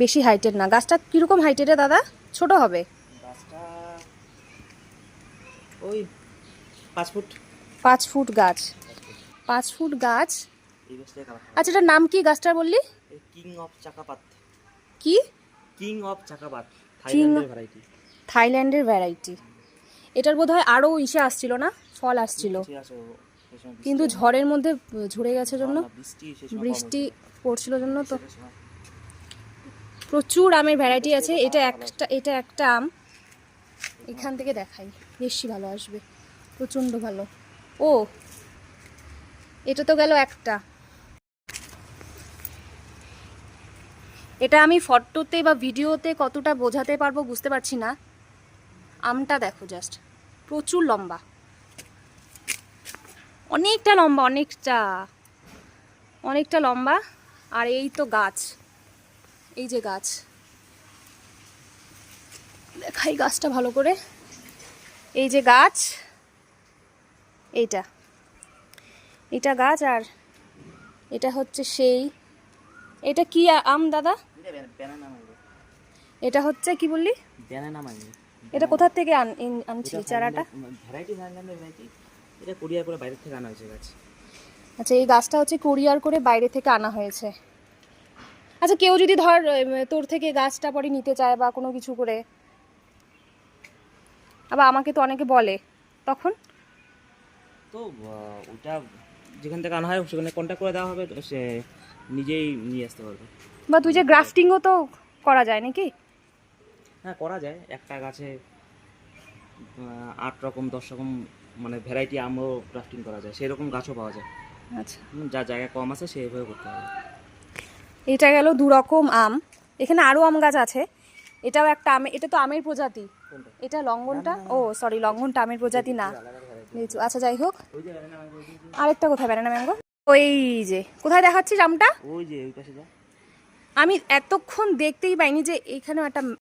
বেশি হাইটের না। গাছটা কীরকম হাইটের দাদা? ছোট হবে? গাছটা ওই 5 ফুট। 5 ফুট গাছ, 5 ফুট গাছ। এই গাছটাই কালার। আচ্ছা, এটার নাম কি গাছটার বললি? কিং অফ চাকাপাত। কি? কিং অফ চাকাপাত, কিং, থাইল্যান্ডের ভ্যারাইটি। থাইল্যান্ডের ভ্যারাইটি। এটার বোধহয় আরও ইসে আসছিল না, ফল আসছিল, কিন্তু ঝড়ের মধ্যে ঝরে গেছে জন্য, বৃষ্টি পড়ছিল জন্য তো। প্রচুর আমের ভ্যারাইটি আছে। এটা একটা আম, এখান থেকে দেখাই বেশি ভালো আসবে, প্রচণ্ড ভালো। ও, এটা তো গেল একটা। এটা আমি ফটোতে বা ভিডিওতে কতটা বোঝাতে পারবো বুঝতে পারছি না। আমটা দেখো জাস্ট, প্রচুর লম্বা, অনেকটা লম্বা, অনেকটা লম্বা। আর এই তো গাছ, এই যে গাছ, দেখাই গাছটা ভালো করে। এই যে গাছ, এটা গাছ। আর এটা হচ্ছে সেই, এটা কি আম দাদা? এটা হচ্ছে কি বললি? এটা কোথা থেকে আনছি চারাটা? ভ্যারাইটি, থাইল্যান্ডের ভ্যারাইটি। এটা কোরিয়ার করে বাইরে থেকে আনা হয়েছে গাছ। আচ্ছা, এই গাছটা হচ্ছে কোরিয়ার করে বাইরে থেকে আনা হয়েছে। আচ্ছা, কেউ যদি ধর তোর থেকে গাছটা পরে নিতে চায় বা কোনো কিছু করে, আবার আমাকে তো অনেকে বলে, তখন তো ওটা যেখান থেকে আনা হয় সেখানে কন্ট্যাক্ট করে দেওয়া হবে, সে নিজেই নিয়ে আসতে পারবে। বা তুই যে গ্রাফটিংও তো করা যায় নাকি? হ্যাঁ, করা যায়। একটা গাছে 8 রকম 10 রকম মানে ভ্যারাইটি আমও গ্রাফটিং করা যায়, সেরকম গাছও পাওয়া যায়। আচ্ছা, যার জায়গা কম আছে সেইভাবে করতে হবে। এটা গেল 2 রকম আম। এখানে আরও আম গাছ আছে। এটাও একটা আম, এটা তো আমের প্রজাতি। এটা লঙ্ঘনটা, ও সরি, লঙ্ঘনটা আমের প্রজাতি না, লিচু। আচ্ছা, যাই হোক। আরেকটা কোথায় ব্যানানা ম্যাঙ্গো? ওই যে কোথায় দেখাচ্ছিস আমটা? ওই যে ওই পাশে যা। আমি এতক্ষণ দেখতেই পাইনি যে এইখানেও একটা